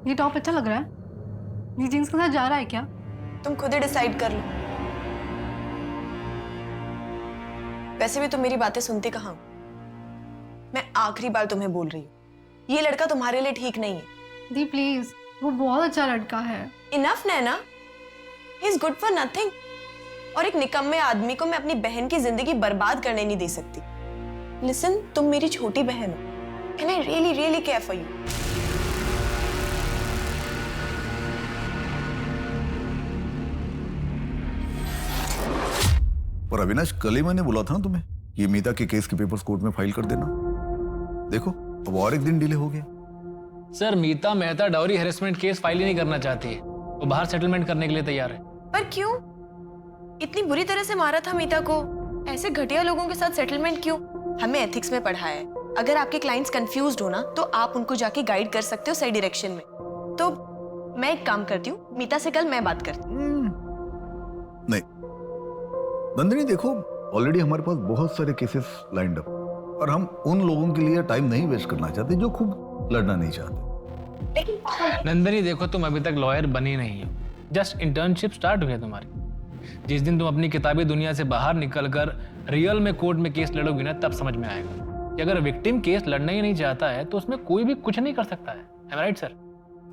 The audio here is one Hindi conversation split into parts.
ये टॉप अच्छा लग रहा है। ये जीन्स के साथ जा रहा है क्या? तुम खुद ही डिसाइड कर लो। वैसे भी तुम मेरी बातें सुनती कहाँ हो। मैं आखिरी बार तुम्हें बोल रही हूँ, ये लड़का तुम्हारे लिए ठीक नहीं है। दी प्लीज, वो बहुत अच्छा लड़का है। Enough Naina, he is good for nothing. और एक निकम्मे आदमी को मैं अपनी बहन की जिंदगी बर्बाद करने नहीं दे सकती। लिसन, तुम मेरी छोटी बहन हो and I really really care for you. पर अविनाश, कल ही मैंने बोला था ना तुम्हें, ये मीता के केस के पेपर्स कोर्ट में फाइल कर देना। देखो अब और एक दिन डिले हो गया। Sir, Meeta Mehta dowry harassment case file ही नहीं करना चाहती है। वो बाहर सेटलमेंट करने के लिए तैयार है। पर क्यों? इतनी बुरी तरह से मारा था मीता को, ऐसे घटिया लोगों के साथ सेटलमेंट क्यों? हमें एथिक्स में पढ़ाया है, अगर आपके क्लाइंट्स कंफ्यूज्ड हो ना तो आप उनको जाके गाइड कर सकते हो सही डायरेक्शन में। तो मैं एक काम करती हूँ, मीता से कल मैं बात करती हूँ। नहीं नंदिनी, देखो ऑलरेडी हमारे पास बहुत सारे केसेस लाइंड अप और हम उन लोगों के लिए टाइम नहीं वेस्ट करना चाहते जो खूब लड़ना नहीं चाहते। नंदनी देखो, तुम अभी तक लॉयर बनी नहीं हो, जस्ट इंटर्नशिप स्टार्ट हुई है तुम्हारी। जिस दिन तुम अपनी किताबी दुनिया से बाहर निकलकर रियल में कोर्ट में केस लड़ोगी ना, तब समझ में आएगा कि अगर विक्टिम केस लड़ना ही नहीं चाहता है तो उसमें कोई भी कुछ नहीं कर सकता है। Am I right, sir?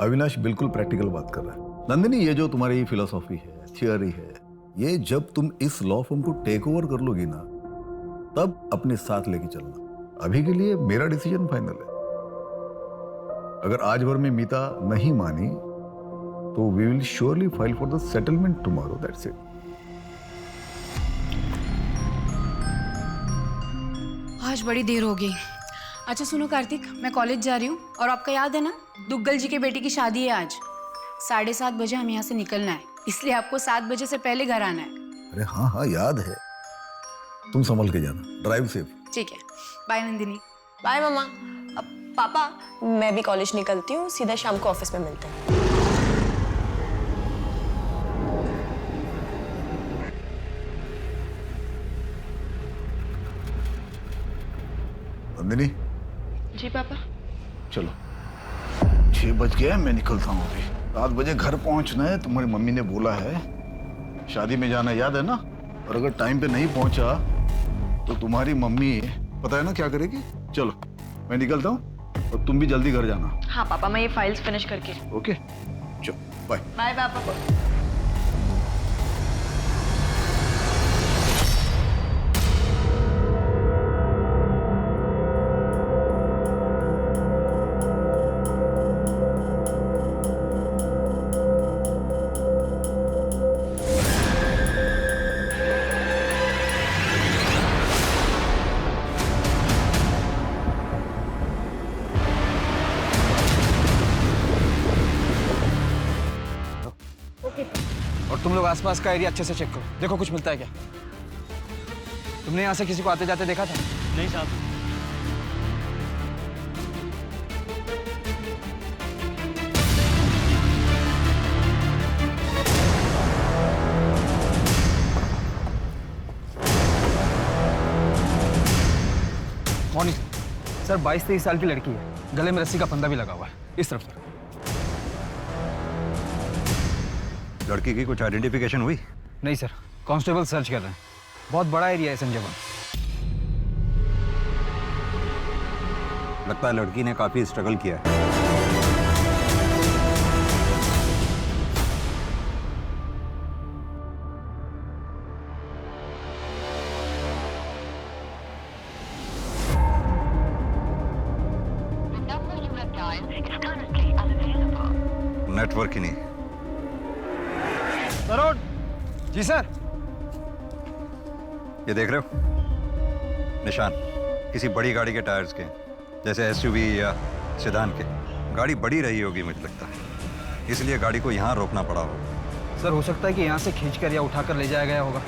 Avinash बिल्कुल प्रैक्टिकल बात कर रहा है। नंदिनी, ये जो तुम्हारी फिलोसॉफी है, थियोरी है, ये जब तुम इस लॉ फर्म को टेक ओवर कर लोगी ना, तब अपने साथ लेके चलना। अभी के लिए मेरा डिसीजन फाइनल है। अगर आज भर में मीता नहीं मानी तो we will surely file for the settlement tomorrow, that's it. आज बड़ी देर हो गई। अच्छा सुनो कार्तिक, मैं कॉलेज जा रही हूँ और आपका याद है ना, दुग्गल जी के बेटी की शादी है आज। 7:30 बजे हम यहाँ से निकलना है, इसलिए आपको 7 बजे से पहले घर आना है। अरे हाँ हाँ याद है। तुम संभल के जाना, ड्राइव सेफ। ठीक है, बाय नंदिनी। बाय मामा। अब पापा, मैं भी कॉलेज निकलती हूँ, सीधा शाम को ऑफिस में मिलते हैं। नंदिनी। जी पापा। चलो 6 बज गए, मैं निकलता हूँ अभी। 7 बजे घर पहुंचना है, तुम्हारी मम्मी ने बोला है। शादी में जाना याद है ना? और अगर टाइम पे नहीं पहुंचा तो तुम्हारी मम्मी पता है ना क्या करेगी। चलो मैं निकलता हूँ और तुम भी जल्दी घर जाना। हाँ पापा, मैं ये फाइल्स फिनिश करके। ओके चलो बाय। बाय पापा। और तुम लोग आसपास का एरिया अच्छे से चेक करो, देखो कुछ मिलता है क्या। तुमने यहाँ से किसी को आते जाते देखा था? नहीं साहब। Morning sir. 22-23 साल की लड़की है, गले में रस्सी का फंदा भी लगा हुआ है। इस तरफ सर। लड़की की कुछ आइडेंटिफिकेशन हुई? नहीं सर, कांस्टेबल सर्च कर रहे हैं। बहुत बड़ा एरिया है संजय वन। लगता है लड़की ने काफी स्ट्रगल किया है। नेटवर्क ही नहीं। तरुण जी सर। ये देख रहे हो निशान? किसी बड़ी गाड़ी के टायर्स के, जैसे एसयूवी या सेडान के। गाड़ी बड़ी रही होगी मुझे लगता है, इसलिए गाड़ी को यहाँ रोकना पड़ा होगा। सर हो सकता है कि यहाँ से खींचकर या उठाकर ले जाया गया होगा।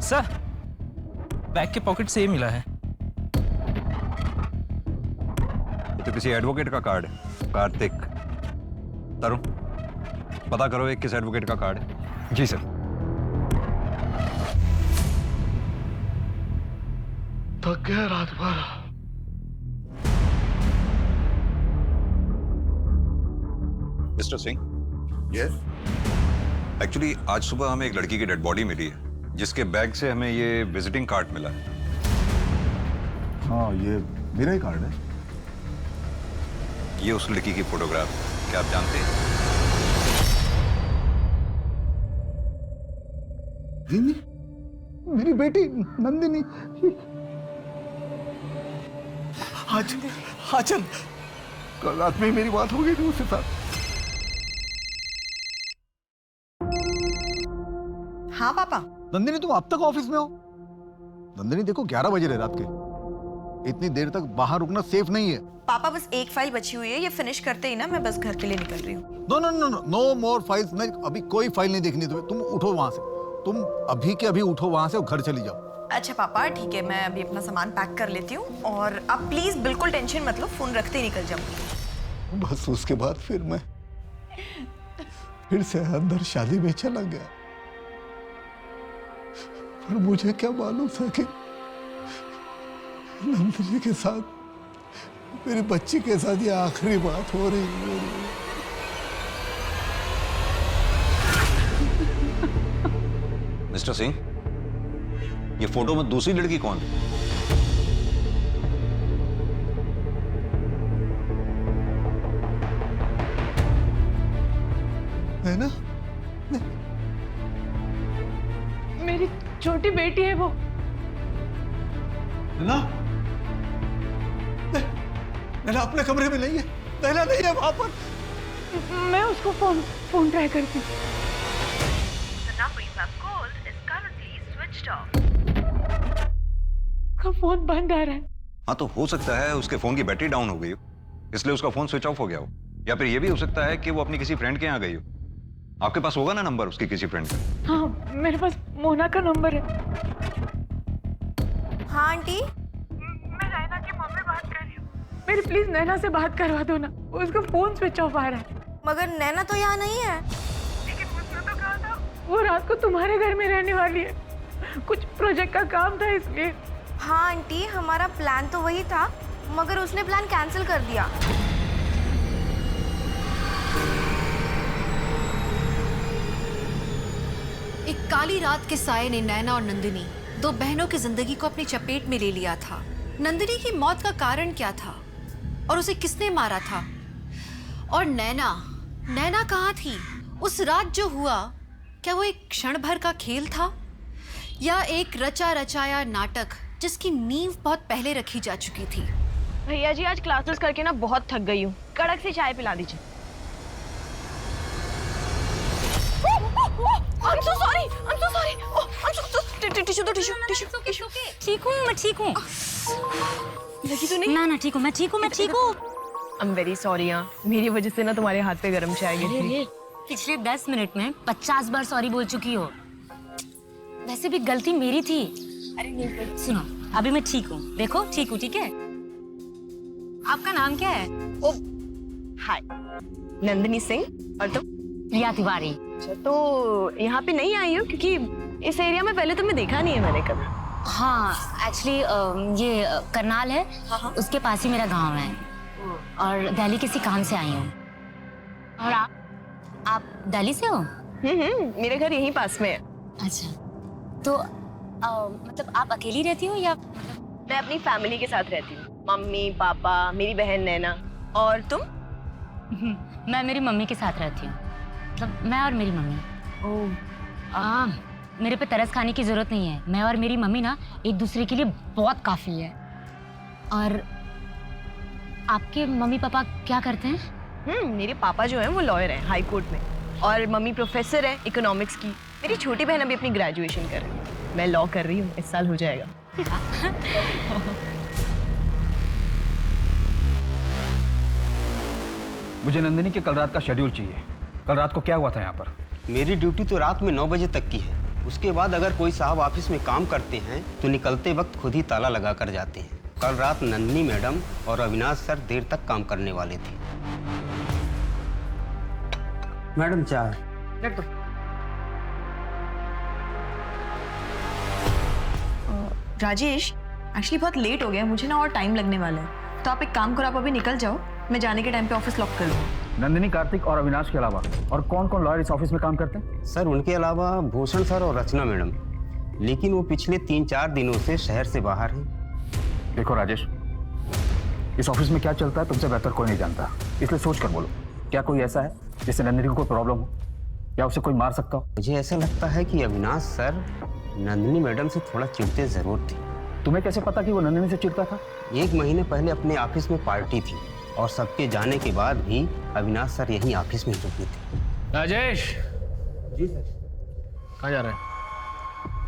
सर, बैग के पॉकेट से ये मिला है। तो किसी एडवोकेट का कार्ड है। कार्तिक। तरुण पता करो एक किस एडवोकेट का कार्ड है। जी सर। थक गया रात भर। मिस्टर सिंह, यस एक्चुअली आज सुबह हमें एक लड़की की डेड बॉडी मिली है जिसके बैग से हमें ये विजिटिंग कार्ड मिला है। हाँ, ये मेरा ही कार्ड है। ये उस लड़की की फोटोग्राफ है। क्या आप जानते हैं? नंदिनी, मेरी बेटी नंदिनी। आज चल, कल रात में मेरी बात हो गई थी उसके साथ। हाँ पापा। नंदिनी, तुम अब तक ऑफिस में हो? नंदिनी देखो, 11 बजे रहे रात के। इतनी देर तक बाहर रुकना सेफ नहीं है। पापा बस एक फाइल बची हुई है, ये फिनिश करते ही ना मैं बस घर के लिए निकल रही हूँ। No no no no, no more files. नहीं, अभी कोई फाइल नहीं देखनी तुम्हें। तुम उठो वहां से। तुम अभी के अभी उठो वहां से और घर चली जाओ। अच्छा पापा ठीक है, मैं अभी अपना सामान पैक कर लेती हूँ और आप प्लीज बिल्कुल टेंशन मत लो, फोन रखते ही निकल जाऊंगी। बस उसके बाद फिर मैं फिर से अंदर शादी में चला गया। पर मुझे क्या मालूम था कि नंदिनी के साथ, मेरी बच्ची के साथ ये आखिरी बात हो रही है। मिस्टर सिंह, ये फोटो में दूसरी लड़की कौन है? है ना? मेरी छोटी बेटी है वो। ना नैना अपने कमरे में नहीं है। नैना नहीं है वहां पर। मैं उसको फोन ट्राई करती हूँ। का फोन बंद आ रहा है। हाँ, तो हो सकता है उसके फोन की बैटरी डाउन हो गई हो, इसलिए उसका फोन स्विच ऑफ हो गया हो। या फिर ये भी हो सकता है कि वो अपनी किसी फ्रेंड के यहाँ गई हो। आपके पास होगा ना नंबर उसकी किसी फ्रेंड का? हाँ, मेरे पास मोना का नंबर है। हाँ आंटी। मैं नैना की मम्मी बात कर रही हूँ। मेरी प्लीज नैना से बात करवा दो ना, उसका फोन स्विच ऑफ आ रहा है। मगर नैना तो यहाँ नहीं है। लेकिन उसने तो कहा था वो रात को तुम्हारे घर में रहने वाली है। कुछ प्रोजेक्ट का काम था इसलिए। हाँ आंटी, हमारा प्लान तो वही था, मगर उसने प्लान कैंसिल कर दिया। एक काली रात के साये ने नैना और नंदिनी, दो बहनों की जिंदगी को अपनी चपेट में ले लिया था। नंदिनी की मौत का कारण क्या था और उसे किसने मारा था? और नैना कहाँ थी उस रात? जो हुआ, क्या वो एक क्षण भर का खेल था या एक रचा रचाया नाटक जिसकी नींव बहुत पहले रखी जा चुकी थी? भैया जी, आज क्लासेस करके ना बहुत थक गई हूँ, कड़क सी चाय पिला दीजिए। I'm so sorry. टिश्यू। ठीक हूँ, मैं ठीक हूँ। लगी तो नहीं? ना ठीक हूँ, मैं ठीक हूँ। I'm very sorry यार, मेरी वजह से ना तुम्हारे हाथ पे गरम चाय गिरी थी। पिछले 10 मिनट में 50 बार सॉरी बोल चुकी हो। वैसे भी गलती मेरी थी। अरे नहीं, सुनो, अभी मैं ठीक हूँ। देखो, ठीक हूँ, ठीक है? आपका नाम क्या है? हाय, नंदिनी सिंह। और तुम? प्रिया तिवारी। अच्छा, तो यहाँ पे नहीं आई हो क्योंकि इस एरिया में पहले तुम्हें देखा नहीं है मैंने कभी। हाँ, एक्चुअली ये करनाल है। उसके पास ही मेरा गांव है और दिल्ली किसी काम से आई हूँ। और आप दिल्ली से हो? मेरे घर यहीं पास में है। अच्छा, तो मतलब आप अकेली रहती हो या? मैं अपनी फैमिली के साथ रहती हूँ, मम्मी पापा, मेरी बहन नैना। और तुम? मैं मेरी मम्मी के साथ रहती हूँ, मतलब मैं और मेरी मम्मी। मेरे पे तरस खाने की जरूरत नहीं है। मैं और मेरी मम्मी ना एक दूसरे के लिए बहुत काफी है। और आपके मम्मी पापा क्या करते हैं? मेरे पापा जो हैं वो लॉयर हैं हाई कोर्ट में, और मम्मी प्रोफेसर है इकोनॉमिक्स की। मेरी छोटी बहन अभी अपनी ग्रेजुएशन कर रही है। मैं लॉ कर रही हूँ, इस साल हो जाएगा। मुझे नंदिनी के कल रात का शेड्यूल चाहिए। कल रात को क्या हुआ था यहाँ पर? मेरी ड्यूटी तो रात में 9 बजे तक की है। उसके बाद अगर कोई साहब ऑफिस में काम करते हैं तो निकलते वक्त खुद ही ताला लगा कर जाते हैं। कल रात नंदिनी मैडम और अविनाश सर देर तक काम करने वाले थे। मैडम चाय। राजेश, एक्चुअली बहुत लेट हो गया, मुझे ना और टाइम लगने वाला है। तो आप एक काम करो, आप अभी निकल जाओ, मैं जाने के टाइम पे ऑफिस लॉक कर लूँ। नंदिनी, कार्तिक और अविनाश के अलावा और कौन कौन लॉयर इस ऑफिस में काम करते हैं? सर उनके अलावा भूषण सर और रचना मैडम, लेकिन वो पिछले 3-4 दिनों से शहर से बाहर हैं। देखो राजेश, इस ऑफिस में क्या चलता है तुमसे बेहतर कोई नहीं जानता, इसलिए सोच कर बोलो, क्या कोई ऐसा है जिससे नंदिनी को कोई प्रॉब्लम हो या उसे कोई मार सकता हो? मुझे ऐसा लगता है कि अविनाश सर नंदिनी मैडम से थोड़ा चिढ़ते जरूर थे। तुम्हें कैसे पता कि वो नंदिनी से चिढ़ता था? 1 महीने पहले अपने ऑफिस में पार्टी थी और सबके जाने के बाद भी अविनाश सर यहीं ऑफिस में रुके थे। राजेश, जी सर। कहाँ जा रहे हैं?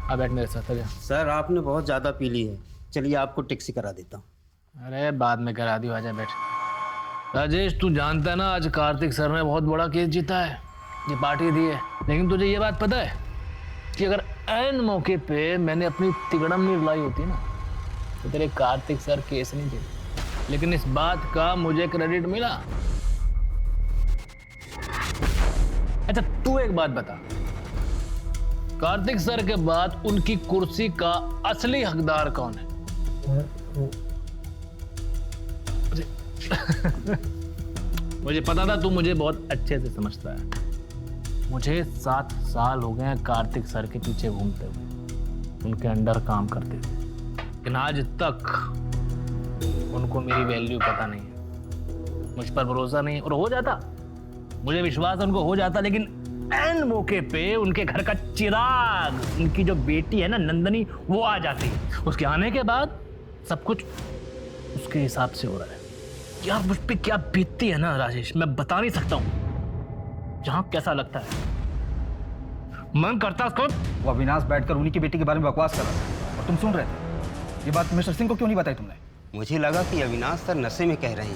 आ बैठ मेरे साथ, आजा। सर आपने बहुत ज़्यादा पी ली है, चलिए आपको टैक्सी करा देता हूँ। अरे बाद में करा दी, आजा बैठ। राजेश, तू जानता है ना आज कार्तिक सर ने बहुत बड़ा केस जीता है, ये पार्टी दी है, लेकिन तुझे ये बात पता है कि अगर ऐन मौके पे मैंने अपनी तिगड़म नहीं रुलाई होती ना तो तेरे कार्तिक सर केस नहीं थे, लेकिन इस बात का मुझे क्रेडिट मिला। अच्छा तू एक बात बता, कार्तिक सर के बाद उनकी कुर्सी का असली हकदार कौन है? मुझे पता था तू मुझे बहुत अच्छे से समझता है। मुझे 7 साल हो गए हैं कार्तिक सर के पीछे घूमते हुए, उनके अंडर काम करते हुए, लेकिन आज तक उनको मेरी वैल्यू पता नहीं है, मुझ पर भरोसा नहीं है। और हो जाता, मुझे विश्वास उनको हो जाता, लेकिन ऐन मौके पे उनके घर का चिराग, उनकी जो बेटी है ना नंदनी, वो आ जाती है। उसके आने के बाद सब कुछ उसके हिसाब से हो रहा है। यार मुझ पे क्या बीतती है ना राजेश, मैं बता नहीं सकता हूँ। जहाँ कैसा लगता है, मन करता उसको। वो अविनाश बैठकर उन्हीं की बेटी के बारे में बकवास कर रहा था और तुम सुन रहे थे। ये बात मिस्टर सिंह को क्यों नहीं बताई तुमने? मुझे लगा कि अविनाश सर नशे में कह रहे हैं।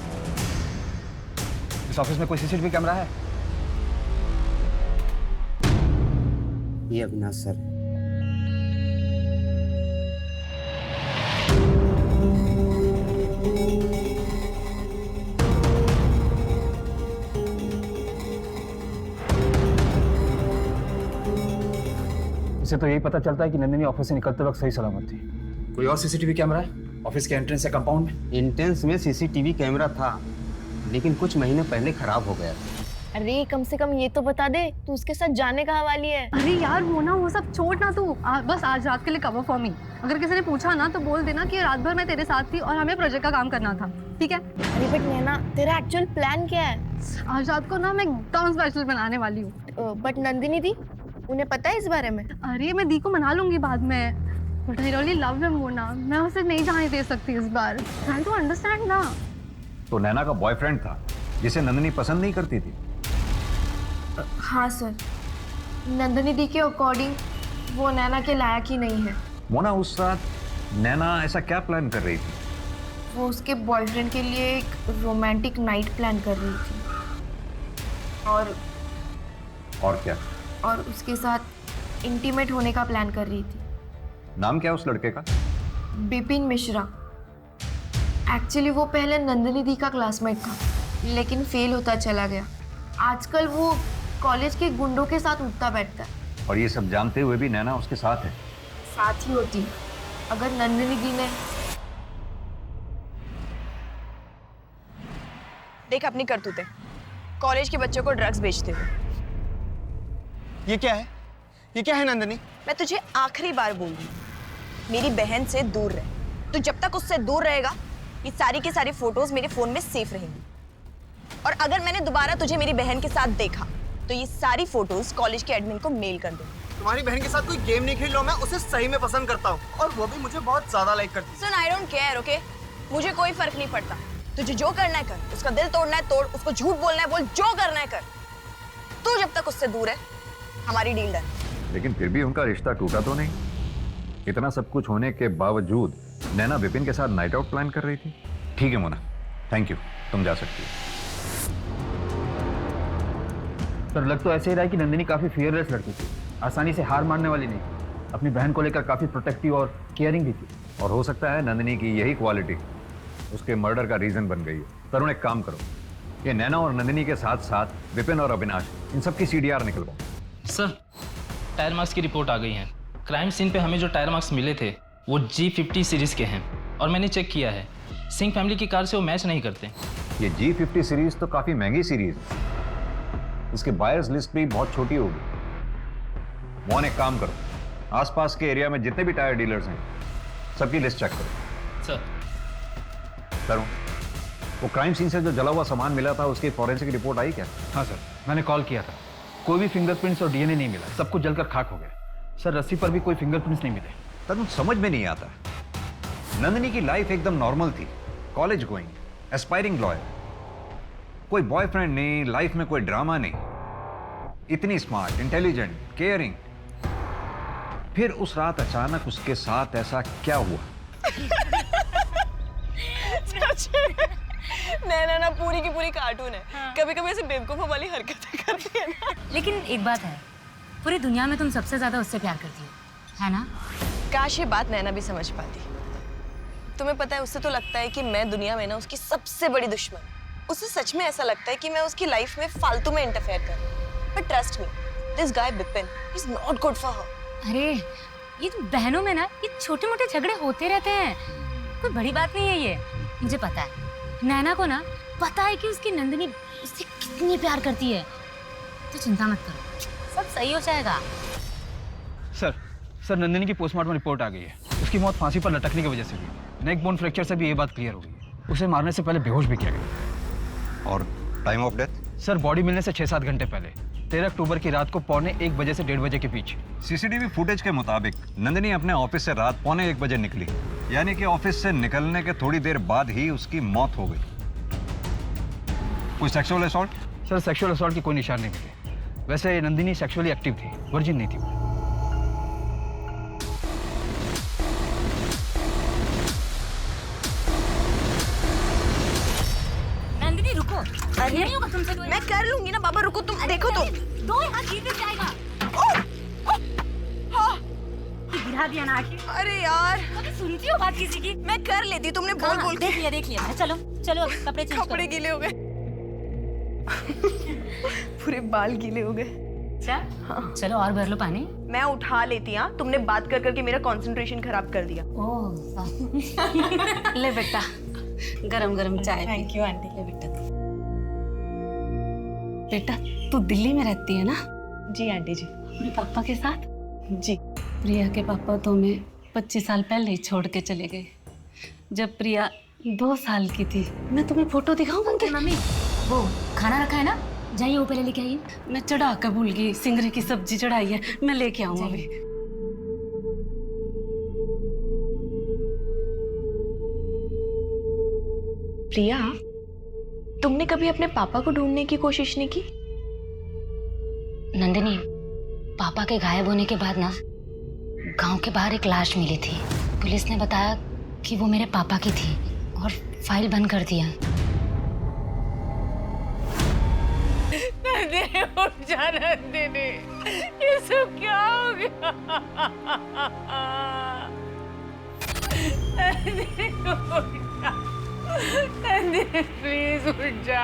इस ऑफिस में कोई सीसीटीवी कैमरा है? ये अविनाश सर। इससे तो यही पता चलता है कि नंदिनी ऑफिस से निकलते वक्त सही सलामत थी। कोई और सीसीटीवी कैमरा है ऑफिस के एंट्रेंस या कंपाउंड में? एंट्रेंस में सीसीटीवी कैमरा था, लेकिन कुछ महीने पहले खराब हो गया था। अरे कम से कम ये तो बता दे, तू उसके साथ जाने कहाँ वाली है? अरे यार वो सब छोड़ ना तू, बस आज रात के लिए कवर फॉर मी। अगर किसी ने पूछा ना तो बोल देना कि रात भर मैं तेरे साथ थी और हमें प्रोजेक्ट का काम करना था, ठीक है? अरे बट नैना, तेरा एक्चुअल प्लान क्या है? आज रात को ना मैं एकदम स्पेशल बनाने वाली हूँ। बट नंदिनी दी, उन्हें पता है इस बारे में? अरे मैं दी को मना लूंगी बाद में, but I really love him Mona, मैं उसे नहीं जाने दे सकती इस बार। ट्राई टू अंडरस्टैंड ना। तो नैना का बॉयफ्रेंड था जिसे नंदिनी पसंद नहीं करती थी? हाँ सर, नंदिनी दी के अकॉर्डिंग वो नैना के लायक ही नहीं है। मोना, उस रात नैना ऐसा क्या प्लान कर रही थी? वो उसके बॉयफ्रेंड के लिए एक रोमांटिक नाइट प्लान कर रही थी और क्या? और उसके साथ इंटीमेट होने का प्लान कर रही थी। नाम क्या उस लड़के का? बिपिन मिश्रा। एक्चुअली वो पहले नंदिनी दी का क्लासमेट था, लेकिन फेल होता चला गया। आजकल वो कॉलेज के गुंडों के साथ उठता बैठता है। और ये सब जानते हुए भी नैना उसके साथ है? साथ ही होती अगर नंदिनी दी ने। देख अपनी करतूतें, कॉलेज के बच्चों को ड्रग्स बेचते हुए। ये क्या है? ये क्या है नंदिनी? मैं तुझे आखिरी बार बोल रही हूँ, मेरी बहन से दूर रह। तू जब तक उससे दूर रहेगा, ये सारी की सारी फोटोज मेरे फोन में सेफ रहेंगी। और अगर मैंने दोबारा तुझे मेरी बहन के साथ देखा तो ये सारी फोटोज कॉलेज के एडमिन को मेल कर दूंगी। तुम्हारी बहन के साथ कोई गेम नहीं खेल रहा, मैं उसे सही में पसंद करता हूँ और वो भी मुझे बहुत ज्यादा लाइक करती है। सुन, आई डोंट केयर, ओके? मुझे कोई फर्क नहीं पड़ता। तुझे जो करना है कर, उसका दिल तोड़ना है तोड़, उसको झूठ बोलना है बोल, जो करना है कर। तू जब तक उससे दूर है, हमारी डील डन। लेकिन फिर भी उनका रिश्ता टूटा तो नहीं? इतना सब कुछ होने के बावजूद नैना विपिन के साथ नाइट आउट प्लान कर रही थी। ठीक है मोना, थैंक यू, तुम जा सकती हो। सर लग तो ऐसे ही रहा है कि नंदिनी काफी फियरलेस लड़की थी, आसानी से हार मानने वाली नहीं, अपनी बहन को लेकर काफी प्रोटेक्टिव और केयरिंग भी थी। और हो सकता है नंदिनी की यही क्वालिटी उसके मर्डर का रीजन बन गई है। तरुण एक काम करो, ये नैना और नंदिनी के साथ साथ विपिन और अविनाश, इन सब की CDR निकलवाओ। सर टायर मार्क्स की रिपोर्ट आ गई है। क्राइम सीन पे हमें जो टायर मार्क्स मिले थे वो G50 सीरीज के हैं और मैंने चेक किया है, सिंह फैमिली की कार से वो मैच नहीं करते। ये G50 सीरीज तो काफी महंगी सीरीज है, इसके बायर्स लिस्ट भी बहुत छोटी होगी। मोहन एक काम करो, आसपास के एरिया में जितने भी टायर डीलर्स हैं सबकी लिस्ट चेक करो। सर करो। वो क्राइम सीन से जो जला हुआ सामान मिला था उसकी फॉरेंसिक रिपोर्ट आई क्या? हाँ सर, मैंने कॉल किया था, कोई भी फिंगरप्रिंट्स और डीएनए नहीं मिला, सब कुछ जलकर खाक हो गया। सर रस्सी पर भी कोई फिंगरप्रिंट्स नहीं मिले। तरुण समझ में नहीं आता, नंदिनी की लाइफ एकदम नॉर्मल थी, कॉलेज गोइंग, एस्पायरिंग लॉयर, कोई बॉयफ्रेंड नहीं, लाइफ में कोई ड्रामा नहीं, इतनी स्मार्ट, इंटेलिजेंट, केयरिंग। फिर उस रात अचानक उसके साथ ऐसा क्या हुआ? नैना ना पूरी की पूरी कार्टून है। कभी कभी ऐसे बेवकूफों वाली हरकतें करती है ना। लेकिन एक बात है, पूरी दुनिया में तुम सबसे ज्यादा उससे प्यार करती हो, है ना? काश ये बात नैना भी समझ पाती। तुम्हें पता है, उससे तो लगता है कि मैं दुनिया में ना उसकी सबसे बड़ी दुश्मन। उसे सच में ऐसा लगता है कि मैं उसकी लाइफ में फालतू में इंटरफेयर कर रही हूं। But trust me, this guy Bipin is not good for her. अरे ये तो बहनों में ना ये छोटे मोटे झगड़े होते रहते हैं, कोई बड़ी बात नहीं है ये। मुझे पता है नैना को ना पता है कि उसकी नंदिनी उससे कितनी प्यार करती है, तो चिंता मत करो, सब सही हो जाएगा। सर नंदिनी की पोस्टमार्टम रिपोर्ट आ गई है, उसकी मौत फांसी पर लटकने की वजह से हुई। नेक बोन फ्रैक्चर से भी ये बात क्लियर हो गई, उसे मारने से पहले बेहोश भी किया गया। और time of death? Sir body मिलने से 6-7 घंटे पहले, 13 अक्टूबर की रात को 1:45 बजे से 1:30 बजे के बीच। सीसीटीवी फुटेज के मुताबिक नंदिनी अपने ऑफिस से रात 1:45 बजे निकली, यानी कि ऑफिस से निकलने के थोड़ी देर बाद ही उसकी मौत हो गई। कोई sexual assault? Sir sexual assault की कोई निशान नहीं मिले। वैसे नंदिनी सेक्सुअली एक्टिव थी, वर्जिन नहीं थी। नंदिनी रुको, नहीं होगा तुमसे। मैं कर लूंगी ना बाबा, रुको तुम, देखो तुम। दो हाथ जीत में जाएगा। गिरा दिया ना आखिर। अरे यार, कभी सुनती हो बात किसी की? मैं कर लेती, तुमने बोल बोल के। देख लिया। चलो चलो कपड़े चेंज करो। कपड़े गीले हो गए। पूरे बाल गीले हो गए। हाँ। चलो और भर लो पानी। मैं उठा लेती। हाँ, तुमने बात कर करके मेरा कंसंट्रेशन खराब कर दिया। ओह ले बेटा, गरम गरम चाय। Thank you aunty. ले बेटा, बेटा तू दिल्ली में रहती है ना? जी आंटी जी। अपने पापा के साथ? जी। प्रिया के पापा तो हमें 25 साल पहले ही छोड़ के चले गए, जब प्रिया 2 साल की थी। मैं तुम्हें फोटो दिखाऊं उनके? मम्मी वो खाना रखा है ना, जाइए वो पहले लेके आइए। मैं चढ़ा कर भूल गई, सिंगरे की सब्जी चढ़ाई है, मैं लेके आऊँ अभी। प्रिया, तुमने कभी अपने पापा को ढूंढने की कोशिश नहीं की? नंदिनी, पापा के गायब होने के बाद ना गांव के बाहर एक लाश मिली थी। पुलिस ने बताया कि वो मेरे पापा की थी और फाइल बंद कर दिया। नंदिनी उठ जा, नंदिनी, ये सब क्या हो गया? नंदिनी उठ जा, नंदिनी प्लीज उठ जा।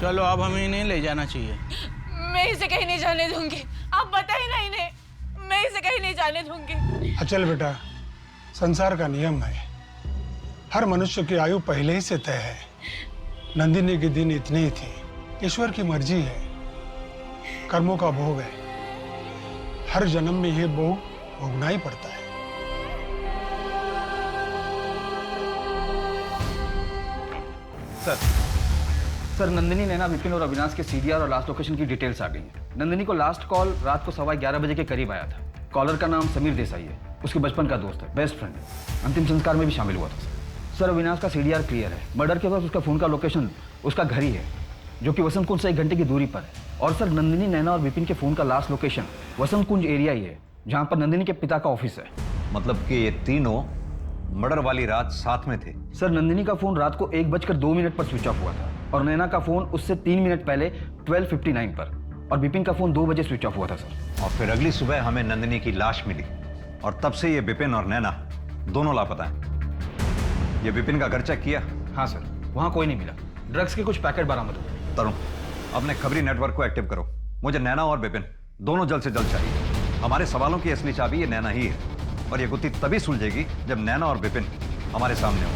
चलो अब हमें इन्हें ले जाना चाहिए। मैं इसे कहीं नहीं जाने दूंगी, आप बताइए ना इन्हें, मैं इसे कहीं नहीं जाने दूंगी। अचल बेटा, संसार का नियम है, हर मनुष्य की आयु पहले ही से तय है। नंदिनी के दिन इतने ही थे, ईश्वर की मर्जी है, कर्मों का भोग है, हर जन्म में यह भोग भोगना ही पड़ता है। सर नंदिनी, नैना, विपिन और अविनाश के सीडीआर और लास्ट लोकेशन की डिटेल्स आ गई हैं। नंदिनी को लास्ट कॉल रात को 11:15 बजे के करीब आया था। कॉलर का नाम समीर देसाई है, उसके बचपन का दोस्त है, बेस्ट फ्रेंड है, अंतिम संस्कार में भी शामिल हुआ था। सर अविनाश का सीडीआर क्लियर है, मर्डर के वक्त उसका फोन का लोकेशन उसका घर ही है, जो कि वसंत कुंज से 1 घंटे की दूरी पर है। और सर नंदिनी, नैना और विपिन के फोन का लास्ट लोकेशन वसंत कुंज एरिया ही है, जहाँ पर नंदिनी के पिता का ऑफिस है। मतलब कि ये तीनों मर्डर वाली रात साथ में थे? सर नंदिनी का फोन रात को 1:02 पर स्विच ऑफ हुआ था और नैना का फोन उससे 3 मिनट पहले 12:59 पर, और विपिन का फोन 2 बजे स्विच ऑफ हुआ था सर। और फिर अगली सुबह हमें नंदिनी की लाश मिली और तब से ये विपिन और नैना दोनों लापता हैं। ये विपिन का घर चेक किया? हाँ सर, वहाँ कोई नहीं मिला। ड्रग्स के कुछ पैकेट बरामद हुए। तरुण, अपने खबरी नेटवर्क को एक्टिव करो, मुझे नैना और विपिन दोनों जल्द से जल्द चाहिए। हमारे सवालों की असली चाबी ये नैना ही है, और ये गुत्थी तभी सुलझेगी जब नैना और विपिन हमारे सामने हो।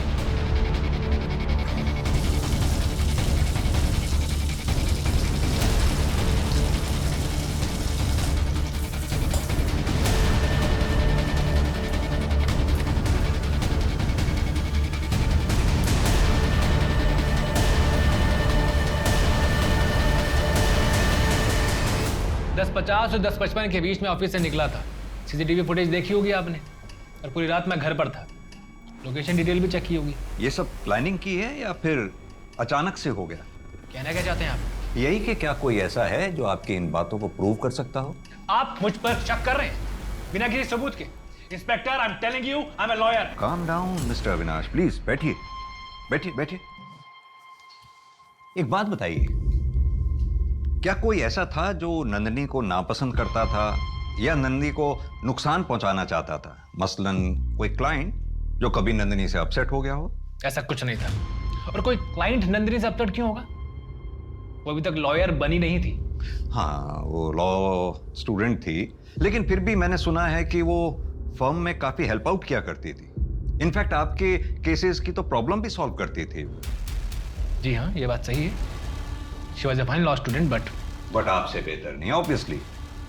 10:50 और 10:55 के बीच में ऑफिस से निकला था। सीसीटीवी फुटेज देखी होगी आपने, और पूरी रात मैं घर पर था। लोकेशन डिटेल भी चेक की होगी। ये सब प्लानिंग की है या फिर अचानक से हो गया? कहना क्या चाहते हैं आप? यही कि क्या कोई ऐसा है जो आपकी इन बातों को प्रूव कर सकता हो? आप मुझ पर शक कर रहे हैं बिना किसी सबूत के। Inspector, I am telling you, I am a lawyer. Calm down mister Avinash, please बैठिए बैठिए बैठिए। एक बात बताइए, क्या कोई ऐसा था जो नंदिनी को नापसंद करता था या नंदिनी को नुकसान पहुंचाना चाहता था? मसलन कोई क्लाइंट जो कभी नंदिनी से अपसेट हो गया हो? ऐसा कुछ नहीं था। और कोई क्लाइंट नंदिनी से अपसेट क्यों होगा? वो अभी तक लॉयर बनी नहीं थी। हाँ, वो लॉ स्टूडेंट थी, लेकिन फिर भी मैंने सुना है कि वो फर्म में काफी हेल्प आउट किया करती थी। इनफैक्ट आपके केसेस की तो प्रॉब्लम भी सॉल्व करती थी। जी हाँ, ये बात सही है। She was a fine law student, but आपसे बेहतर नहीं ऑब्वियसली।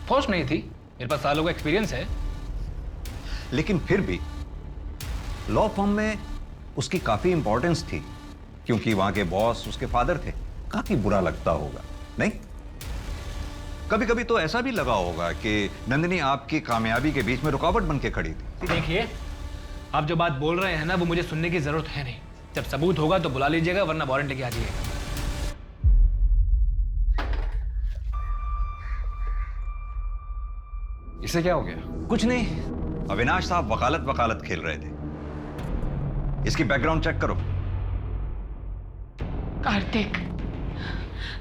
फोर्स नहीं थी, मेरे पास सालों का एक्सपीरियंस है। लेकिन फिर भी लॉ फर्म में उसकी काफी इंपॉर्टेंस थी, क्योंकि वहां के बॉस उसके फादर थे। काफी बुरा लगता होगा, नहीं? कभी कभी तो ऐसा भी लगा होगा कि नंदिनी आपकी कामयाबी के बीच में रुकावट बन के खड़ी थी। देखिए, आप जो बात बोल रहे हैं ना, वो मुझे सुनने की जरूरत है नहीं। जब सबूत होगा तो बुला लीजिएगा, वरना वारंट लेके आ जाइएगा। इसे क्या हो गया? कुछ नहीं, अविनाश साहब वकालत खेल रहे थे। इसकी बैकग्राउंड चेक करो। कार्तिक,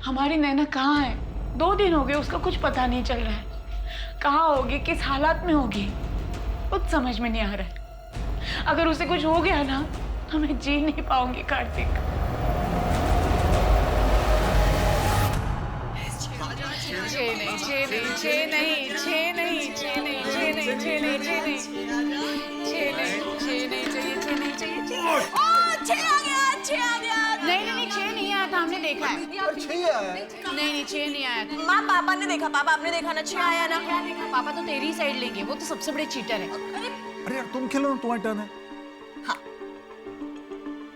हमारी नैना कहाँ है? 2 दिन हो गए, उसका कुछ पता नहीं चल रहा है। कहाँ होगी, किस हालात में होगी, कुछ समझ में नहीं आ रहा है। अगर उसे कुछ हो गया ना, तो मैं जी नहीं पाऊंगी कार्तिक। नहीं, 6 नहीं आया था, हमने देखा है। नहीं, 6 नहीं आया था। माँ, पापा ने देखा। पापा, आपने देखा ना? 6 आया ना? क्या देखा? पापा तो तेरी साइड लेंगे, वो तो सबसे बड़े चीटर है। अरे यार, तुम खेलो ना, तुम्हारी टर्न है।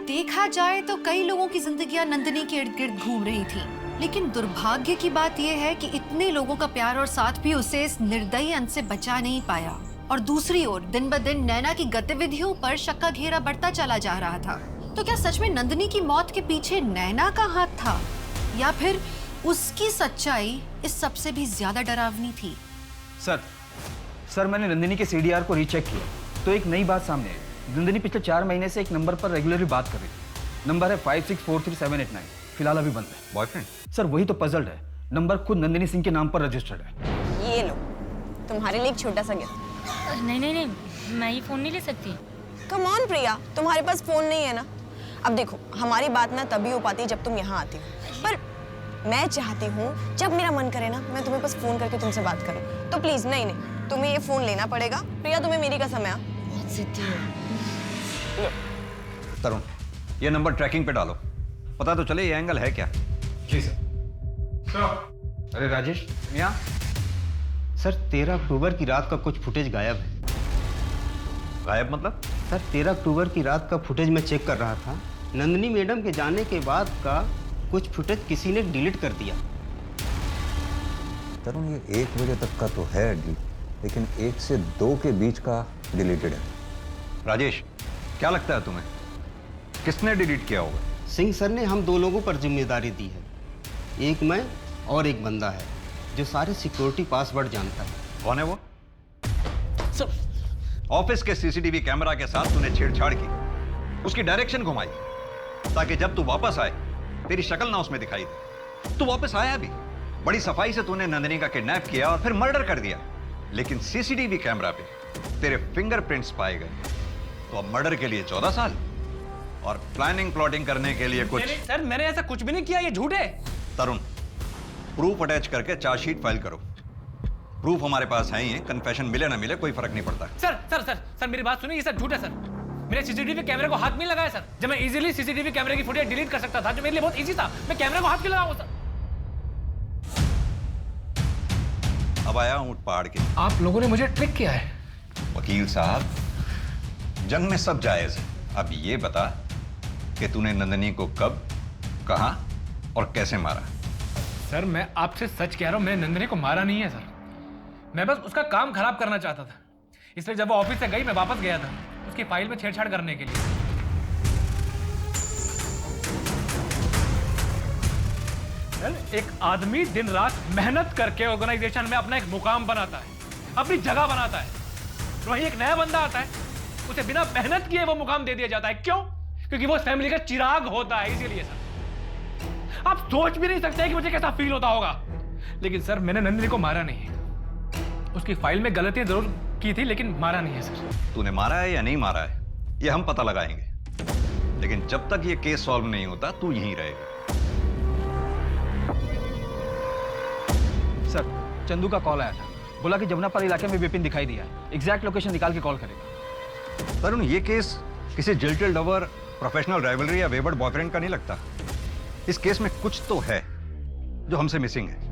देखा जाए तो कई लोगों की जिंदगियां नंदिनी के इर्द गिर्द घूम रही थी, लेकिन दुर्भाग्य की बात यह है कि इतने लोगों का प्यार और साथ भी उसे इस निर्दयी अंत से बचा नहीं पाया। और दूसरी ओर दिन ब दिन नैना की गतिविधियों पर शक का घेरा बढ़ता चला जा रहा था। तो क्या सच में नंदिनी की मौत के पीछे नैना का हाथ था, या फिर उसकी सच्चाई इस सबसे भी ज्यादा डरावनी थी? सर मैंने नंदिनी के सीडीआर को रीचेक किया तो एक नई बात सामने आई। नंदिनी पिछले 4 महीने से एक नंबर पर रेगुलरली बात कर रही थी। नंबर है 5643-789। फिलहाल अभी बंद है। बॉयफ्रेंड? सर वही तो पजल्ड है। नंबर खुद नंदिनी सिंह के नाम पर रजिस्टर्ड है। ये लो, तुम्हारे लिए एक छोटा सा गिफ्ट। नहीं, मैं ये फोन नहीं ले सकती। कम ऑन प्रिया, तुम्हारे पास फोन नहीं है ना? अब देखो, हमारी बात ना तभी हो पाती है जब तुम यहाँ आती हो, पर मैं चाहती हूँ जब मेरा मन करे ना, मैं तुम्हें बस फोन करके तुमसे बात करूँ। तो प्लीज, नहीं, तुम्हें ये फोन लेना पड़ेगा। प्रिया, तुम्हें मेरी कसम है। तरुण, ये नंबर ट्रैकिंग पे डालो, पता तो चले ये एंगल है क्या। जी सर। अरे राजेश, यहाँ। सर 13 अक्टूबर की रात का कुछ फुटेज गायब है। गायब मतलब? सर 13 अक्टूबर की रात का फुटेज मैं चेक कर रहा था। नंदिनी मैडम के जाने के बाद का कुछ फुटेज किसी ने डिलीट कर दिया। तरुण, ये 1 बजे तक का तो है डिलीट, लेकिन 1 से 2 के बीच का डिलीटेड है। राजेश, क्या लगता है तुम्हें किसने डिलीट किया होगा? सिंह सर ने हम 2 लोगों पर जिम्मेदारी दी है। एक मैं और एक बंदा है जो सारे सिक्योरिटी पासवर्ड जानता है। कौन है वो? ऑफिस के सीसीटीवी कैमरा के साथ तूने छेड़छाड़ की, उसकी डायरेक्शन घुमाई, ताकि जब तू वापस आए तेरी शक्ल ना उसमें दिखाई दे। तू वापस आया भी, बड़ी सफाई से तूने नंदिनी का किडनैप किया और फिर मर्डर कर दिया, लेकिन सीसीटीवी कैमरा पे तेरे फिंगरप्रिंट्स पाए गए। तो अब मर्डर के लिए 14 साल और प्लानिंग प्लॉटिंग करने के लिए कुछ। सर, मैंने ऐसा कुछ भी नहीं किया, ये झूठ है। तरुण, प्रूफ अटैच करके चार्जशीट फाइल करो। प्रूफ हमारे पास है ही है, कन्फेशन मिले ना मिले कोई फर्क नहीं पड़ता। सर मेरी बात सुनिए, ये सब झूठ है सर। मेरे सीसीटीवी कैमरे को हाथ नहीं लगाया सर। जब मैं इजीली सीसीटीवी कैमरे की फुटेज डिलीट कर सकता था, जो मेरे लिए बहुत इजी था, मैं कैमरे को हाथ क्यों लगाऊं सर? अब आया ऊंट पहाड़ के। आप लोगों ने मुझे ट्रिक किया है। वकील साहब, जंग में सब जायज है। अब ये बता कि तूने नंदिनी को कब, कहां और कैसे मारा? सर मैं आपसे सच कह रहा हूँ, मैंने नंदिनी को मारा नहीं है सर। मैं बस उसका काम खराब करना चाहता था, इसलिए जब वो ऑफिस से गई मैं वापस गया था उसकी फाइल में छेड़छाड़ करने के लिए। सर एक आदमी दिन रात मेहनत करके ऑर्गेनाइजेशन में अपना एक मुकाम बनाता है, अपनी जगह बनाता है, वहीं एक नया बंदा आता है, उसे बिना मेहनत किए वो मुकाम दे दिया जाता है। क्यों? क्योंकि वो फैमिली का चिराग होता है, इसीलिए सर। आप सोच भी नहीं सकते कि मुझे कैसा फील होता होगा। लेकिन सर मैंने नंदिनी को मारा नहीं है, उसकी फाइल में गलतियां जरूर की थी लेकिन मारा नहीं है सर। तूने मारा है या नहीं मारा है ये हम पता लगाएंगे, लेकिन जब तक ये केस सॉल्व नहीं होता तू यहीं रहेगा। सर चंदू का कॉल आया था, बोला कि जमुनापाल इलाके में विपिन दिखाई दिया है, एग्जैक्ट लोकेशन निकाल के कॉल करेगा। तरुण ये केस किसी जिल्टेड लवर, प्रोफेशनल राइवलरी या वेवर्ड बॉयफ्रेंड का नहीं लगता। इस केस में कुछ तो है जो हमसे मिसिंग है।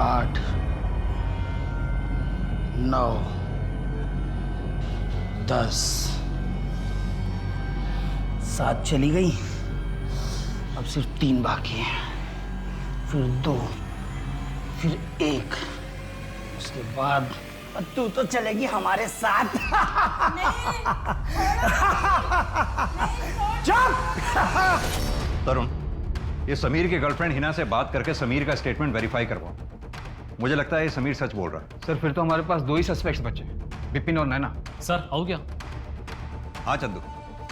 आठ, 9, 10, 7 चली गई, अब सिर्फ 3 बाकी हैं, फिर 2, फिर 1, उसके बाद तू तो चलेगी हमारे साथ। चुप! तरुण ये समीर की गर्लफ्रेंड हिना से बात करके समीर का स्टेटमेंट वेरीफाई करवाओ। मुझे लगता है ये समीर सच बोल रहा है। सर फिर तो हमारे पास 2 ही सस्पेक्ट्स बचे, विपिन और नैना। सर आओ क्या? हाँ चंदू।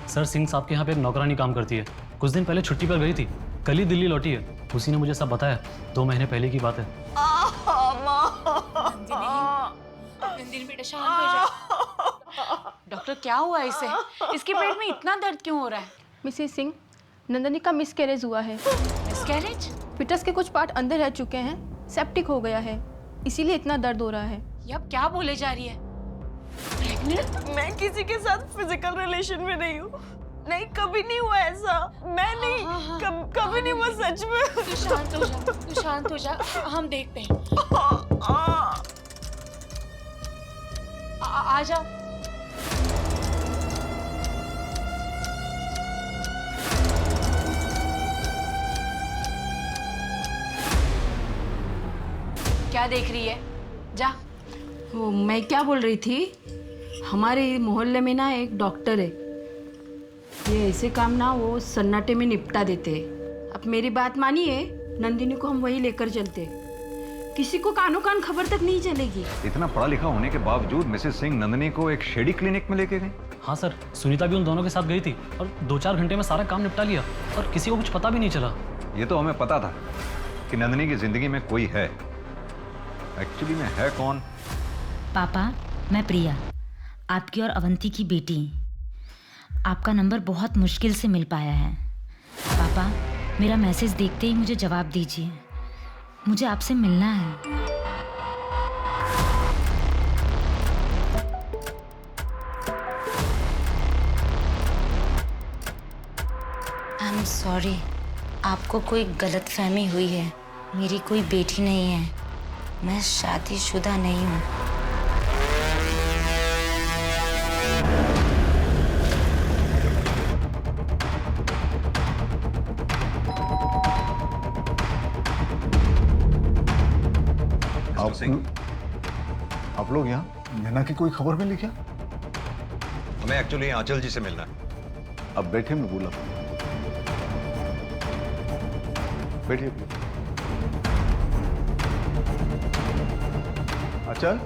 सर सिंह साहब के यहाँ पे एक नौकरानी काम करती है, कुछ दिन पहले छुट्टी पर गई थी, कल ही दिल्ली लौटी है, उसी ने मुझे सब बताया। 2 महीने पहले की बात है। नंदिनी बेटा शांत हो जा। डॉक्टर क्या हुआ इसे? इसके पेट में इतना दर्द क्यों हो रहा है? मिसेस सिंह, नंदिनी का मिसकैरेज हुआ है। मिसकैरेज? फिटस के कुछ पार्ट अंदर रह चुके हैं, सेप्टिक हो गया है, इसीलिए इतना दर्द हो रहा है। ये अब क्या बोले जा रही है? प्रेग्नेंट? मैं किसी के साथ फिजिकल रिलेशन में नहीं हूँ, नहीं कभी नहीं हुआ ऐसा, मैं नहीं कभी नहीं हुआ सच में। तू शांत हो जा, तू शांत हो जा, हम देखते हैं। आ जाओ। क्या देख रही है? जा। वो मैं क्या बोल रही थी, हमारे मोहल्ले में ना एक डॉक्टर है, ये ऐसे काम ना वो सन्नाटे में निपटा देते हैं। अब मेरी बात मानिए, नंदिनी को हम वही लेकर चलते, किसी को कानों कान खबर तक नहीं चलेगी। इतना पढ़ा लिखा होने के बावजूद मिसेस सिंह नंदिनी को एक शेडी क्लिनिक में लेके गई। हाँ सर, सुनीता भी उन दोनों के साथ गई थी और 2-4 घंटे में सारा काम निपटा लिया और किसी को कुछ पता भी नहीं चला। ये तो हमें पता था कि नंदिनी की जिंदगी में कोई है, एक्चुअली में है कौन? पापा, मैं प्रिया, आपकी और अवंती की बेटी। आपका नंबर बहुत मुश्किल से मिल पाया है। पापा, मेरा मैसेज देखते ही मुझे जवाब दीजिए, मुझे आपसे मिलना है। आई एम सॉरी, आपको कोई गलतफहमी हुई है, मेरी कोई बेटी नहीं है, मैं शादीशुदा नहीं हूँ। आप लोग यहाँ नैना की कोई खबर मिली क्या? हमें एक्चुअली आंचल जी से मिलना है। अब बैठे, मैं बोला बैठिए। आंचल,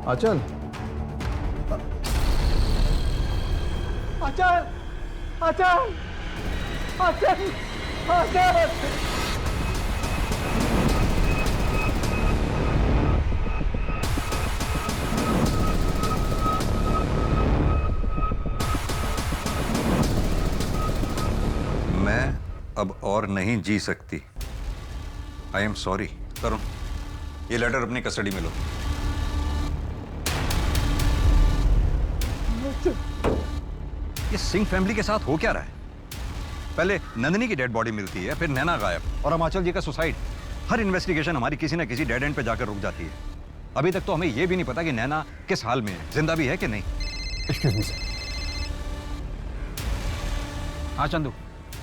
आंचल, आंचल, आंचल, आंचल, आंचल। अब और नहीं जी सकती। I am sorry. तरुण, ये लेटर अपनी कस्टडी में लो। ये सिंह फैमिली के साथ हो क्या रहा है? पहले नंदिनी की डेड बॉडी मिलती है, फिर नैना गायब और हिमाचल जी का सुसाइड। हर इन्वेस्टिगेशन हमारी किसी न किसी डेड एंड पे जाकर रुक जाती है। अभी तक तो हमें यह भी नहीं पता कि नैना किस हाल में है, जिंदा भी है कि नहीं। Excuse me sir. हाँ चंदू,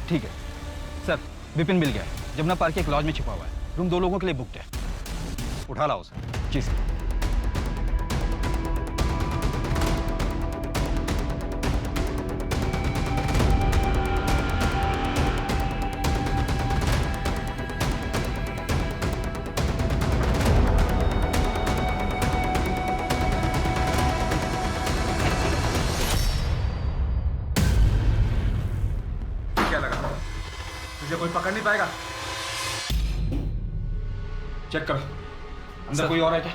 ठीक है सर। विपिन मिल गया है, जमुना पार्क के एक लॉज में छिपा हुआ है। रूम 2 लोगों के लिए बुकड है। उठा लाओ उसे। जी सर। क्या लगा तुझे कोई पकड़ नहीं पाएगा? चेक करो अंदर कोई और है क्या?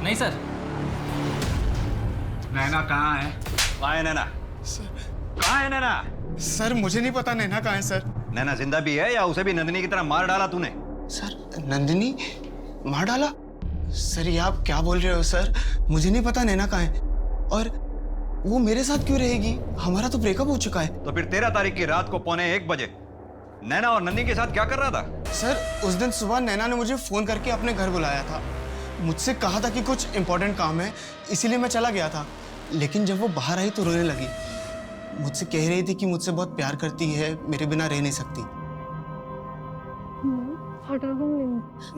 नहीं सर। नैना कहाँ है? कहाँ है नैना? कहाँ है नैना? सर मुझे नहीं पता नैना कहाँ है सर। नैना जिंदा भी है या उसे भी नंदिनी की तरह मार डाला तूने? सर नंदिनी मार डाला? सर ये आप क्या बोल रहे हो सर? मुझे नहीं पता नैना कहाँ है, और वो मेरे साथ क्यों रहेगी? हमारा तो ब्रेकअप हो चुका है। तो फिर 13 तारीख की रात को 1:15 बजे नैना और नंदिनी के साथ क्या कर रहा था? सर उस दिन सुबह नैना ने मुझे फोन करके अपने घर बुलाया था। मुझसे कहा था कि कुछ इंपॉर्टेंट काम है, इसीलिए मैं चला गया था। लेकिन जब वो बाहर आई तो रोने लगी। मुझसे कह रही थी कि मुझसे बहुत प्यार करती है, मेरे बिना रह नहीं सकती।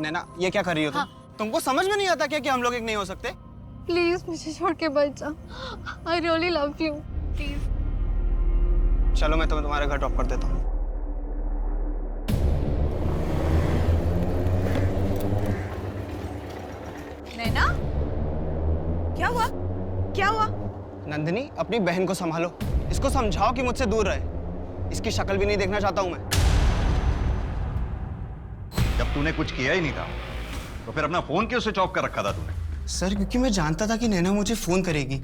नैना ये क्या कर रही हो तुम? तुमको समझ में नहीं आता क्या कि हम लोग एक नहीं हो सकते? प्लीज मुझे छोड़ के बच जा। I really love you, please. चलो मैं तुम्हारे घर ड्रॉप कर देता हूँ। नैना क्या हुआ? क्या हुआ? नंदिनी अपनी बहन को संभालो, इसको समझाओ कि मुझसे दूर रहे। इसकी शक्ल भी नहीं देखना चाहता हूँ मैं। जब तूने कुछ किया ही नहीं था तो फिर अपना फोन क्यों स्विच ऑफ कर रखा था तूने? सर क्योंकि मैं जानता था कि नैना मुझे फोन करेगी,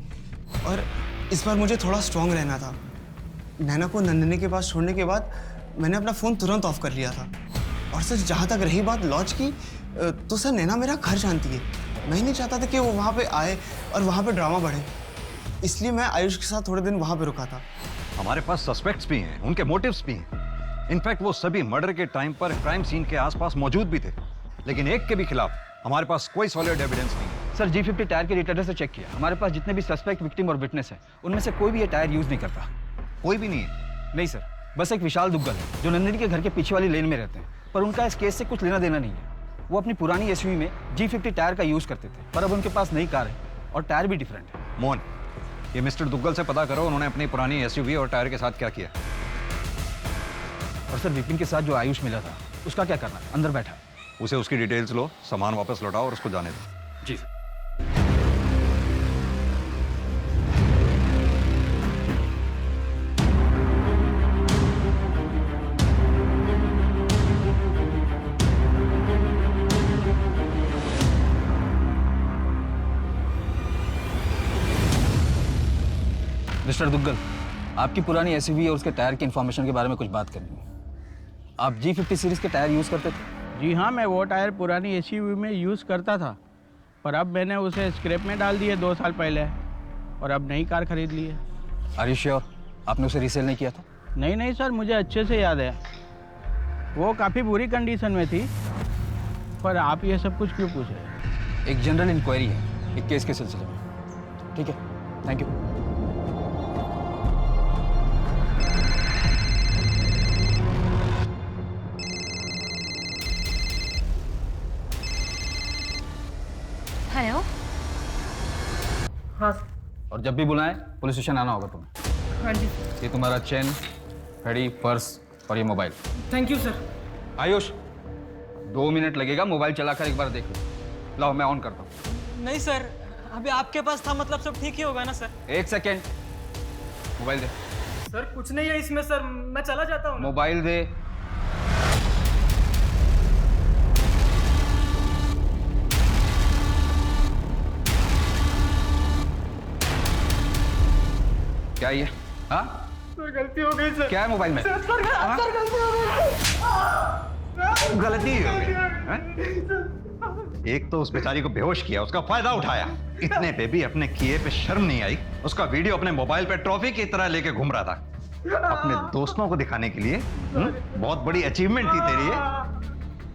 और इस बार मुझे थोड़ा स्ट्रांग रहना था। नैना को नंदिनी के पास छोड़ने के बाद मैंने अपना फोन तुरंत ऑफ कर लिया था। और सर जहाँ तक रही बात लॉज की, तो सर नैना मेरा घर जानती है। मैं ही नहीं चाहता था कि वो वहाँ पे आए और वहाँ पे ड्रामा बढ़े, इसलिए मैं आयुष के साथ थोड़े दिन वहाँ पे रुका था। हमारे पास सस्पेक्ट्स भी हैं, उनके मोटिव्स भी हैं। इनफैक्ट वो सभी मर्डर के टाइम पर क्राइम सीन के आसपास मौजूद भी थे, लेकिन एक के भी खिलाफ हमारे पास कोई सॉलिड एविडेंस नहीं है। सर G50 टायर के डिटेक्टर से चेक किया, हमारे पास जितने भी सस्पेक्ट, विक्टिम और विटनेस है उनमें से कोई भी ये टायर यूज नहीं करता। कोई भी नहीं है? नहीं सर, बस एक विशाल दुग्गल है जो नंदिनी के घर के पीछे वाली लेन में रहते हैं, पर उनका इस केस से कुछ लेना देना नहीं है। वो अपनी पुरानी SUV में G50 टायर का यूज करते थे, पर अब उनके पास नई कार है और टायर भी डिफरेंट है। मोहन, ये मिस्टर दुग्गल से पता करो उन्होंने अपनी पुरानी SUV और टायर के साथ क्या किया। और सर विपिन के साथ जो आयुष मिला था उसका क्या करना है? अंदर बैठा। उसे उसकी डिटेल्स लो, सामान वापस लौटाओ और उसको जाने दो। जी सर। मिस्टर दुग्गल, आपकी पुरानी SUV और उसके टायर की इंफॉर्मेशन के बारे में कुछ बात करनी है। आप G50 सीरीज के टायर यूज करते थे? जी हाँ, मैं वो टायर पुरानी SUV में यूज़ करता था, पर अब मैंने उसे स्क्रैप में डाल दिए 2 साल पहले, और अब नई कार खरीद ली है। आर यू श्योर आपने उसे रीसेल नहीं किया था? नहीं नहीं सर, मुझे अच्छे से याद है, वो काफ़ी बुरी कंडीशन में थी। पर आप ये सब कुछ क्यों पूछ रहे हैं? एक जनरल इंक्वायरी है एक केस के सिलसिले में। ठीक है, थैंक यू। हेलो। हाँ। और जब भी बुलाएं पुलिस स्टेशन आना होगा तुम्हें। हाँ जी। ये तुम्हारा चेन, घड़ी, पर्स और ये mobile. Thank you sir. Ayush 2 minute लगेगा, मोबाइल चलाकर एक बार देख लो। लाओ मैं ऑन करता हूँ। नहीं सर, अभी आपके पास था, मतलब सब ठीक ही होगा ना सर? 1 सेकेंड, मोबाइल दे। सर कुछ नहीं है इसमें सर, मैं चला जाता हूँ। मोबाइल दे। क्या ये? हाँ सर गलती हो गई सर। क्या है मोबाइल में? सर गलती हो गई। गलती हो गई? एक तो उस बेचारी को बेहोश किया, उसका फायदा उठाया, इतने पे भी अपने किए पे शर्म नहीं आई। उसका वीडियो अपने मोबाइल पे ट्रॉफी की तरह लेके घूम रहा था। अपने दोस्तों को दिखाने के लिए बहुत बड़ी अचीवमेंट थी तेरी ये,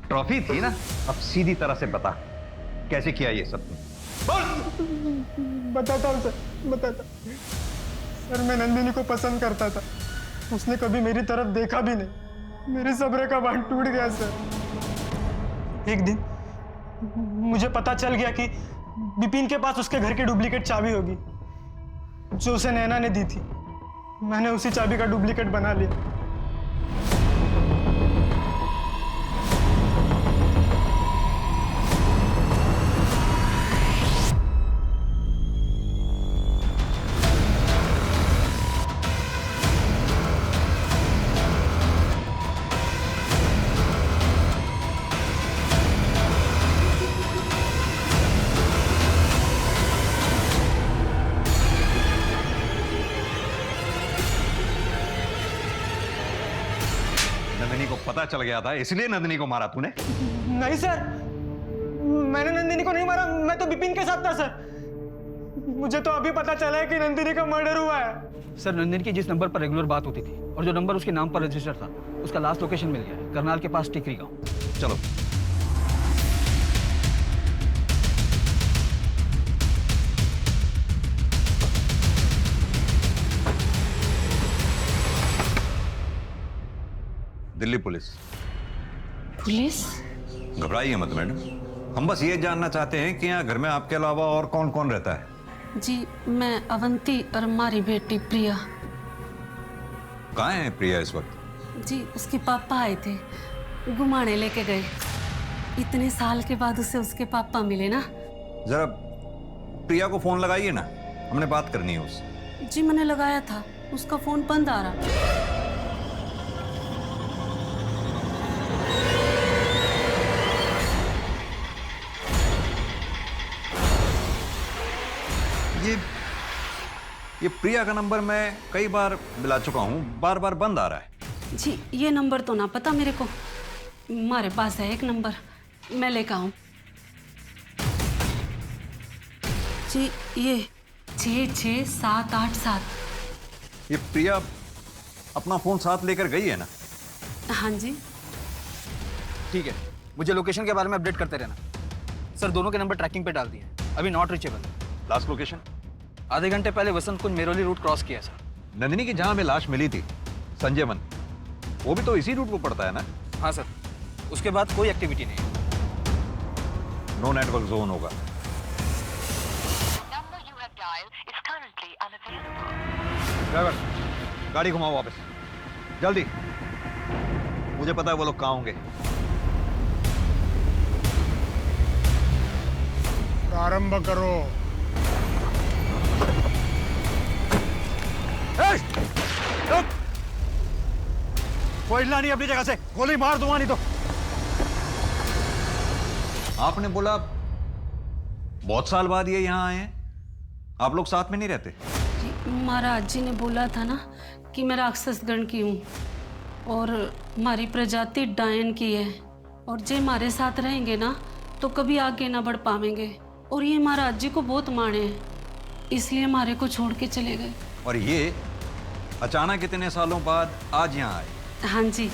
ट्रॉफी थी ना। अब सीधी तरह से बता कैसे किया ये सब बताता हूँ सर, बताता। सर मैं नंदिनी को पसंद करता था, उसने कभी मेरी तरफ देखा भी नहीं, मेरे सब्र का बांध टूट गया सर। एक दिन मुझे पता चल गया कि विपिन के पास उसके घर की डुप्लीकेट चाबी होगी जो उसे नैना ने दी थी। मैंने उसी चाबी का डुप्लीकेट बना लिया। नंदिनी को पता चल गया था इसलिए नंदिनी को मारा तूने? नहीं सर, मैंने नंदिनी को नहीं मारा, मैं तो विपिन के साथ था सर। मुझे तो अभी पता चला है कि नंदिनी का मर्डर हुआ है। सर नंदिनी की जिस नंबर पर रेगुलर बात होती थी और जो नंबर उसके नाम पर रजिस्टर था, उसका लास्ट लोकेशन मिल गया है, करनाल के पास टिकरी गांव। चलो दिल्ली पुलिस। पुलिस? घबराइए मत मैडम, हम बस ये जानना चाहते हैं कि यहाँ घर में आपके अलावा और कौन कौन रहता है। जी मैं अवंती और हमारी बेटी प्रिया। कहाँ है प्रिया इस वक्त? जी उसके पापा आए थे, घुमाने लेके गए। इतने साल के बाद उसे उसके पापा मिले ना। जरा प्रिया को फोन लगाइए ना, हमने बात करनी है उससे। जी मैंने लगाया था, उसका फोन बंद आ रहा। ये प्रिया का नंबर मैं कई बार मिला चुका हूँ, बार बार बंद आ रहा है। जी ये नंबर तो ना पता मेरे को, हमारे पास है एक नंबर, मैं लेकर आऊँ। जी ये 66787। ये प्रिया अपना फोन साथ लेकर गई है ना? हाँ जी ठीक है, मुझे लोकेशन के बारे में अपडेट करते रहना। सर दोनों के नंबर ट्रैकिंग पे डाल दिए, अभी नॉट रीचेबल। Last location? आधे घंटे पहले वसंत कुंज मेरोली रूट क्रॉस किया सर। नंदिनी की जहां में लाश मिली थी, संजय वन, वो भी तो इसी रूट को पड़ता है ना? हाँ सर, उसके बाद कोई एक्टिविटी नहीं। नो नेटवर्क जोन होगा। ड्राइवर गाड़ी घुमाओ वापस, जल्दी। मुझे पता है वो लोग कहाँ होंगे। प्रारंभ करो। कोई हिलना नहीं अपनी जगह से, गोली मार दूंगा नहीं तो। आपने बोला बहुत साल बाद ये यहाँ आए हैं, आप लोग साथ में नहीं रहते? महाराज जी ने बोला था ना कि मैं राक्षस गण की हूँ और हमारी प्रजाति डायन की है, और जे हमारे साथ रहेंगे ना तो कभी आगे ना बढ़ पाएंगे। और ये महाराज जी को बहुत माने हैं, इसलिए हमारे को छोड़ के चले गए। और ये अचानक इतने सालों बाद आज यहाँ आए? हाँ जी,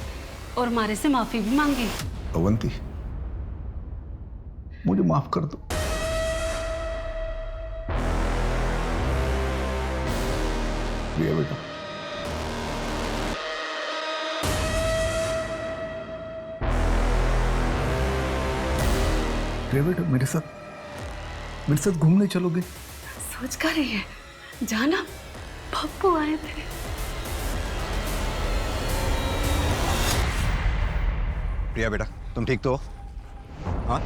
और हमारे से माफी भी मांगी। अवंती मुझे माफ कर दो। प्रिया बेटा, प्रिया बेटा मेरे साथ घूमने चलोगे? सोच कर रही है, जाना पप्पू आए थे। प्रिया बेटा तुम ठीक तो हो? हाँ?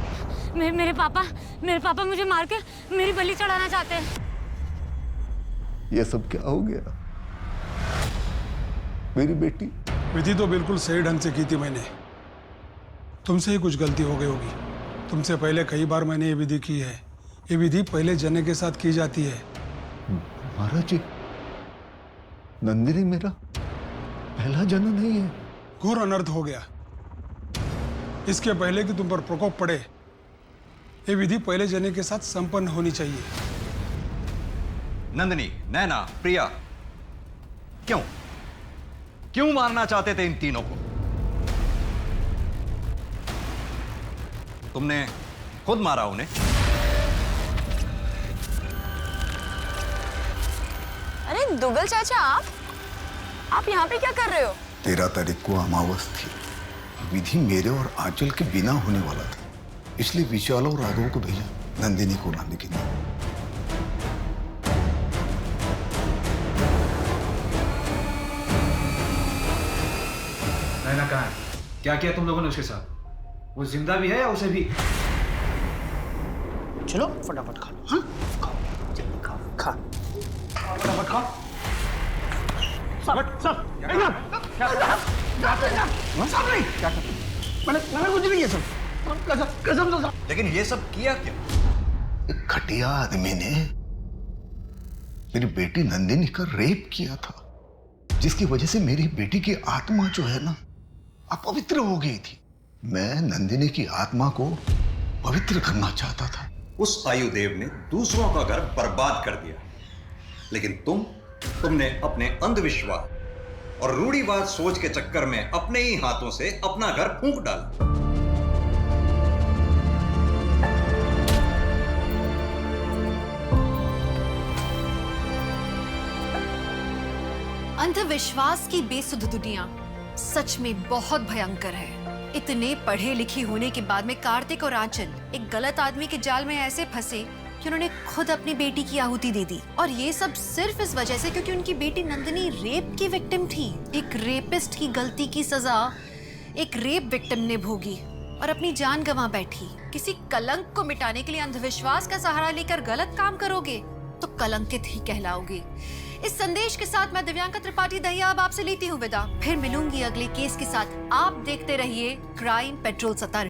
मेरे पापा मुझे मार के मेरी बलि चढ़ाना चाहते हैं। ये सब क्या हो गया? मेरी बेटी। विधि तो बिल्कुल सही ढंग से की थी मैंने, तुमसे ही कुछ गलती हो गई होगी। तुमसे पहले कई बार मैंने ये विधि की है। ये विधि पहले जने के साथ की जाती है। महाराज जी, नंदिनी मेरा पहला जन नहीं है। घोर अनर्थ हो गया। इसके पहले कि तुम पर प्रकोप पड़े, ये विधि पहले जने के साथ संपन्न होनी चाहिए। नंदिनी, नैना, प्रिया, क्यों क्यों मारना चाहते थे इन तीनों को? तुमने खुद मारा उन्हें। अरे दुग्गल चाचा, आप यहाँ पे क्या कर रहे हो? 13 तारीख को अमावस थी। विधि मेरे और आंचल के बिना होने वाला था, इसलिए विशाल और राघव को भेजा नंदिनी को लाने के लिए। नैना कहाँ है? क्या किया तुम लोगों ने उसके साथ? वो जिंदा भी है या उसे भी? चलो फटाफट खा लो। हाँ खाओ, जल्दी खाओ, खा फटाफट खाओ। सब मैंने कुछ नहीं है सब, कसम से। लेकिन ये सब किया क्या? एक घटिया आदमी ने मेरी बेटी नंदिनी का रेप किया था, जिसकी वजह से मेरी बेटी की आत्मा जो है ना अपवित्र हो गई थी। मैं नंदिनी की आत्मा को पवित्र करना चाहता था। उस आयुदेव ने दूसरों का घर बर्बाद कर दिया, लेकिन तुमने अपने अंधविश्वास और रूढ़िवाद सोच के चक्कर में अपने ही हाथों से अपना घर फूंक डाला। अंधविश्वास की बेसुध दुनिया सच में बहुत भयंकर है। इतने पढ़े लिखे होने के बाद में कार्तिक और आंचल एक गलत आदमी के जाल में ऐसे फंसे कि उन्होंने खुद अपनी बेटी की आहुति दे दी। और ये सब सिर्फ इस वजह से क्योंकि उनकी बेटी नंदिनी रेप की विक्टिम थी। एक रेपिस्ट की गलती की सजा एक रेप विक्टिम ने भोगी और अपनी जान गंवा बैठी। किसी कलंक को मिटाने के लिए अंधविश्वास का सहारा लेकर गलत काम करोगे तो कलंकित ही कहलाओगे। इस संदेश के साथ मैं दिव्यांका त्रिपाठी दहिया अब आपसे लेती हूँ विदा। फिर मिलूंगी अगले केस के साथ। आप देखते रहिए क्राइम पेट्रोल 17।